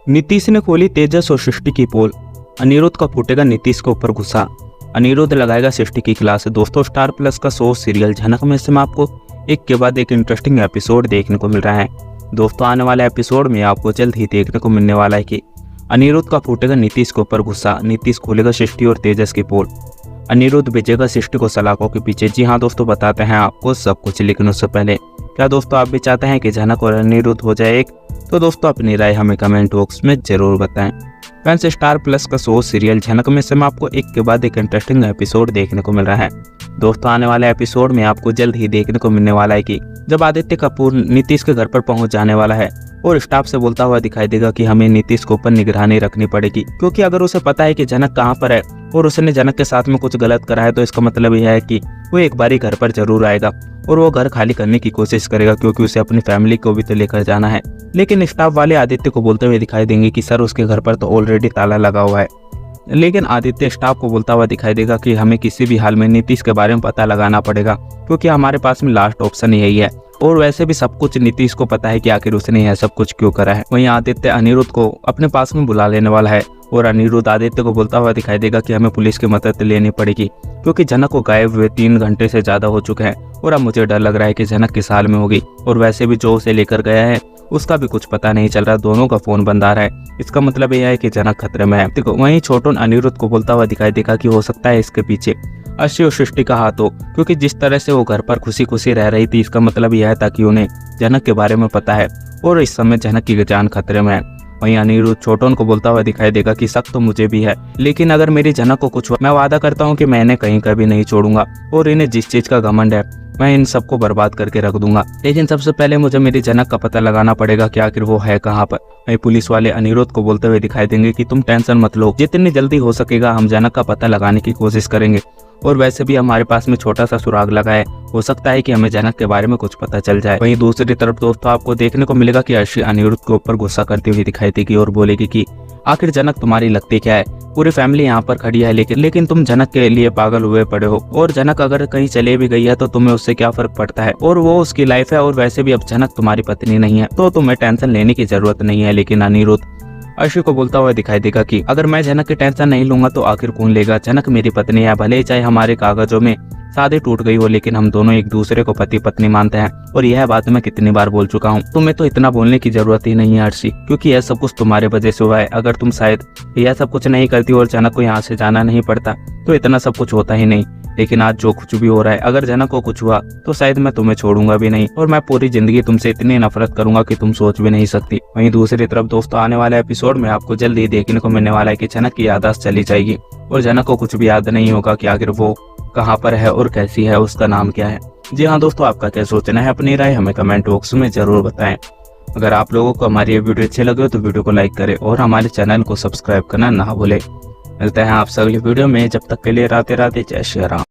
नीतीश ने खोली तेजस और सृष्टि की पोल। अनिरुद्ध का फूटेगा नीतीश के ऊपर गुस्सा। अनिरुद्ध लगाएगा सृष्टि की क्लास। दोस्तों, स्टार प्लस का शो सीरियल झनक में से आपको एक के बाद एक इंटरेस्टिंग एपिसोड देखने को मिल रहा है। दोस्तों, आने वाले एपिसोड में आपको जल्द ही देखने को मिलने वाला है कि अनिरुद्ध का फूटेगा नीतीश के ऊपर गुस्सा। नीतीश खोलेगा सृष्टि और तेजस की पोल। अनिरुद्ध भेजेगा सृष्टि को सलाखों के पीछे। जी हाँ दोस्तों, बताते हैं आपको सब कुछ, लेकिन उससे पहले क्या दोस्तों आप भी चाहते हैं कि झनक और अनिरुद्ध हो जाए एक? तो दोस्तों अपनी राय हमें कमेंट बॉक्स में जरूर बताएं। फ्रेंड्स, स्टार प्लस का शो सीरियल झनक में से आपको एक के बाद एक इंटरेस्टिंग एपिसोड देखने को मिल रहा है। दोस्तों, आने वाले एपिसोड में आपको जल्द ही देखने को मिलने वाला है कि जब आदित्य कपूर नीतीश के घर पर पहुंच जाने वाला है और स्टाफ से बोलता हुआ दिखाई देगा कि हमें नीतीश के ऊपर निगरानी रखनी पड़ेगी, क्योंकि अगर उसे पता है कि झनक कहाँ पर है और उसने झनक के साथ में कुछ गलत करा है, तो इसका मतलब यह है कि वो एक बारी घर पर जरूर आएगा और वो घर खाली करने की कोशिश करेगा, क्योंकि उसे अपनी फैमिली को भी तो लेकर जाना है। लेकिन स्टाफ वाले आदित्य को बोलते हुए दिखाई देंगे कि सर उसके घर पर तो ऑलरेडी ताला लगा हुआ है। लेकिन आदित्य स्टाफ को बोलता हुआ दिखाई देगा कि हमें किसी भी हाल में नीतीश के बारे में पता लगाना पड़ेगा, क्योंकि हमारे पास में लास्ट ऑप्शन यही है। और वैसे भी सब कुछ नीतीश को पता है कि आखिर उसने यह सब कुछ क्यों करा है। वहीं आदित्य अनिरुद्ध को अपने पास में बुला लेने वाला है और अनिरुद्ध आदित्य को बोलता हुआ दिखाई देगा कि हमें पुलिस की मदद लेनी पड़ेगी, क्योंकि झनक को गायब हुए 3 घंटे से ज्यादा हो चुके हैं और अब मुझे डर लग रहा है कि झनक किस हाल में होगी। और वैसे भी जो उसे लेकर गया है उसका भी कुछ पता नहीं चल रहा, दोनों का फोन बंद आ रहा है। इसका मतलब यह है कि झनक खतरे में है। देखो, वहीं छोटन अनिरुद्ध को बोलता हुआ दिखाई देगा कि हो सकता है इसके पीछे अर्शी और सृष्टि का हाथ हो, क्योंकि जिस तरह से वो घर पर खुशी खुशी रह रही थी, इसका मतलब यह था कि उन्हें झनक के बारे में पता है और इस समय झनक की जान खतरे में है। वहीं अनिरुद्ध छोटन को बोलता हुआ दिखाई देगा कि शक तो मुझे भी है, लेकिन अगर मेरी झनक को कुछ हुआ, मैं वादा करता हूँ कि मैं इन्हें कहीं कभी नहीं छोड़ूंगा और इन्हें जिस चीज का घमंड है मैं इन सबको बर्बाद करके रख दूंगा। लेकिन सबसे पहले मुझे मेरी झनक का पता लगाना पड़ेगा कि आखिर वो है कहाँ पर। वहीं पुलिस वाले अनिरुद्ध को बोलते हुए दिखाई देंगे कि तुम टेंशन मत लो, जितनी जल्दी हो सकेगा हम झनक का पता लगाने की कोशिश करेंगे। और वैसे भी हमारे पास में छोटा सा सुराग लगा है, हो सकता है कि हमें झनक के बारे में कुछ पता चल जाए। वहीं दूसरी तरफ दोस्तों आपको देखने को मिलेगा कि अर्शी अनिरुद्ध के ऊपर गुस्सा करती हुई दिखाई देगी और बोलेगी कि आखिर झनक तुम्हारी लगती क्या है? पूरी फैमिली यहाँ पर खड़ी है, लेकिन तुम झनक के लिए पागल हुए पड़े हो। और झनक अगर कहीं चले भी गई है तो तुम्हें उससे क्या फर्क पड़ता है, और वो उसकी लाइफ है। और वैसे भी अब झनक तुम्हारी पत्नी नहीं है, तो तुम्हें टेंशन लेने की जरूरत नहीं है। लेकिन अनिरुद्ध अर्शी को बोलता हुआ दिखाई देगा कि अगर मैं झनक की टेंशन नहीं लूंगा तो आखिर कौन लेगा? झनक मेरी पत्नी है, भले ही चाहे हमारे कागजों में शादी टूट गई हो, लेकिन हम दोनों एक दूसरे को पति पत्नी मानते हैं। और यह बात मैं कितनी बार बोल चुका हूँ, तुम्हें तो इतना बोलने की जरूरत ही नहीं है अर्शी, क्योंकि यह सब कुछ तुम्हारे वजह से हुआ है। अगर तुम शायद यह सब कुछ नहीं करती और झनक को यहाँ से जाना नहीं पड़ता तो इतना सब कुछ होता ही नहीं। लेकिन आज जो कुछ भी हो रहा है, अगर झनक को कुछ हुआ तो शायद मैं तुम्हें छोड़ूंगा भी नहीं, और मैं पूरी जिंदगी तुमसे इतनी नफरत करूंगा कि तुम सोच भी नहीं सकती। वहीं दूसरी तरफ दोस्तों आने वाले एपिसोड में आपको जल्द ही देखने को मिलने वाला है कि झनक की याददाश्त चली जाएगी और झनक को कुछ भी याद नहीं होगा कि आखिर वो कहाँ पर है और कैसी है, उसका नाम क्या है। जी हाँ दोस्तों, आपका क्या सोचना है? अपनी राय हमें कमेंट बॉक्स में जरूर बताएं। अगर आप लोगों को हमारी ये वीडियो अच्छी लगे तो वीडियो को लाइक करें और हमारे चैनल को सब्सक्राइब करना ना भूलें। मिलते हैं आप अगली वीडियो में, जब तक के लिए राधे राधे, जय श्री राम।